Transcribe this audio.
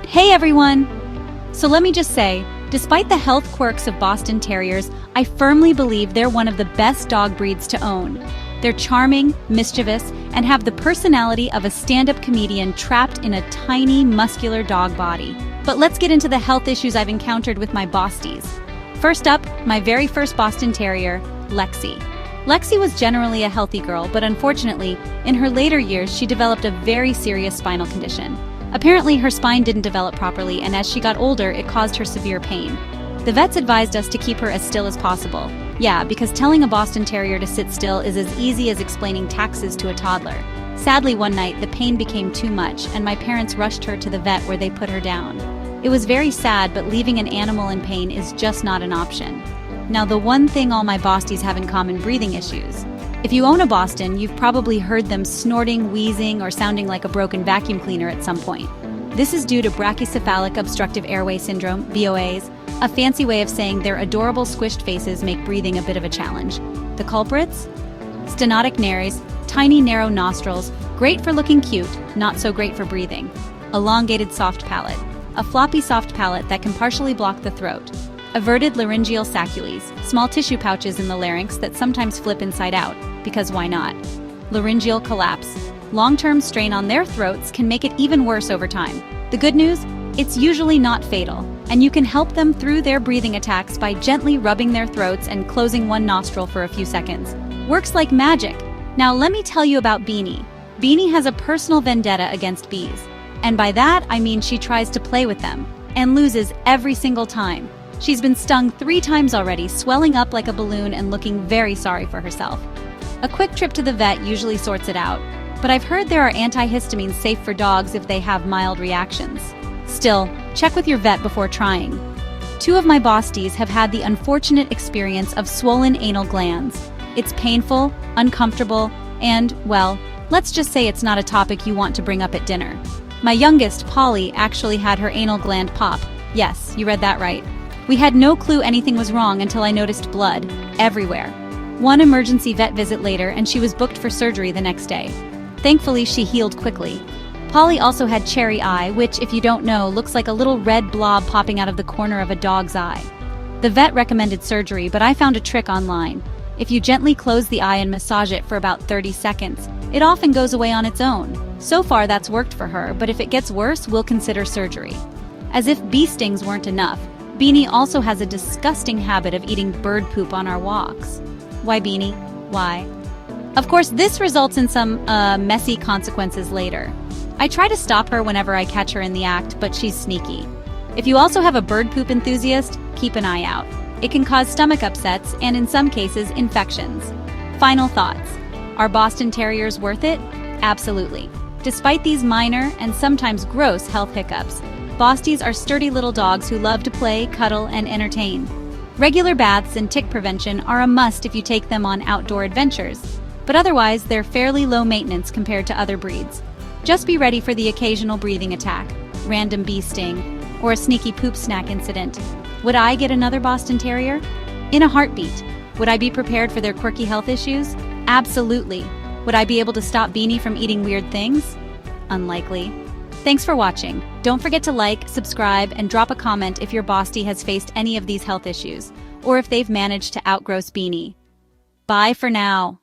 Hey everyone! So let me just say, despite the health quirks of Boston Terriers, I firmly believe they're one of the best dog breeds to own. They're charming, mischievous, and have the personality of a stand-up comedian trapped in a tiny, muscular dog body. But let's get into the health issues I've encountered with my Bosties. First up, my very first Boston Terrier, Lexi. Lexi was generally a healthy girl, but unfortunately, in her later years, she developed a very serious spinal condition. Apparently, her spine didn't develop properly, and as she got older, it caused her severe pain. The vets advised us to keep her as still as possible. Yeah, because telling a Boston Terrier to sit still is as easy as explaining taxes to a toddler. Sadly, one night, the pain became too much, and my parents rushed her to the vet where they put her down. It was very sad, but leaving an animal in pain is just not an option. Now, the one thing all my Bosties have in common: breathing issues. If you own a Boston, you've probably heard them snorting, wheezing, or sounding like a broken vacuum cleaner at some point. This is due to brachycephalic obstructive airway syndrome, BOAs, a fancy way of saying their adorable squished faces make breathing a bit of a challenge. The culprits? Stenotic nares, tiny narrow nostrils, great for looking cute, not so great for breathing. Elongated soft palate, a floppy soft palate that can partially block the throat. Everted laryngeal saccules, small tissue pouches in the larynx that sometimes flip inside out, because why not? Laryngeal collapse. Long-term strain on their throats can make it even worse over time. The good news? It's usually not fatal, and you can help them through their breathing attacks by gently rubbing their throats and closing one nostril for a few seconds. Works like magic. Now let me tell you about Beanie. Beanie has a personal vendetta against bees. And by that, I mean she tries to play with them, and loses every single time. She's been stung 3 times already, swelling up like a balloon and looking very sorry for herself. A quick trip to the vet usually sorts it out, but I've heard there are antihistamines safe for dogs if they have mild reactions. Still, check with your vet before trying. 2 of my Bosties have had the unfortunate experience of swollen anal glands. It's painful, uncomfortable, and, well, let's just say it's not a topic you want to bring up at dinner. My youngest, Polly, actually had her anal gland pop. Yes, you read that right. We had no clue anything was wrong until I noticed blood everywhere. One emergency vet visit later, and she was booked for surgery the next day. Thankfully, she healed quickly. Polly also had cherry eye, which, if you don't know, looks like a little red blob popping out of the corner of a dog's eye. The vet recommended surgery, but I found a trick online. If you gently close the eye and massage it for about 30 seconds, it often goes away on its own. So far, that's worked for her, but if it gets worse, we'll consider surgery. As if bee stings weren't enough, Beanie also has a disgusting habit of eating bird poop on our walks. Why, Beanie? Why? Of course, this results in some, messy consequences later. I try to stop her whenever I catch her in the act, but she's sneaky. If you also have a bird poop enthusiast, keep an eye out. It can cause stomach upsets and, in some cases, infections. Final thoughts. Are Boston Terriers worth it? Absolutely. Despite these minor and sometimes gross health hiccups, Bosties are sturdy little dogs who love to play, cuddle, and entertain. Regular baths and tick prevention are a must if you take them on outdoor adventures, but otherwise they're fairly low maintenance compared to other breeds. Just be ready for the occasional breathing attack, random bee sting, or a sneaky poop snack incident. Would I get another Boston Terrier? In a heartbeat. Would I be prepared for their quirky health issues? Absolutely. Would I be able to stop Beanie from eating weird things? Unlikely. Thanks for watching. Don't forget to like, subscribe, and drop a comment if your Bostie has faced any of these health issues, or if they've managed to outgross Beanie. Bye for now.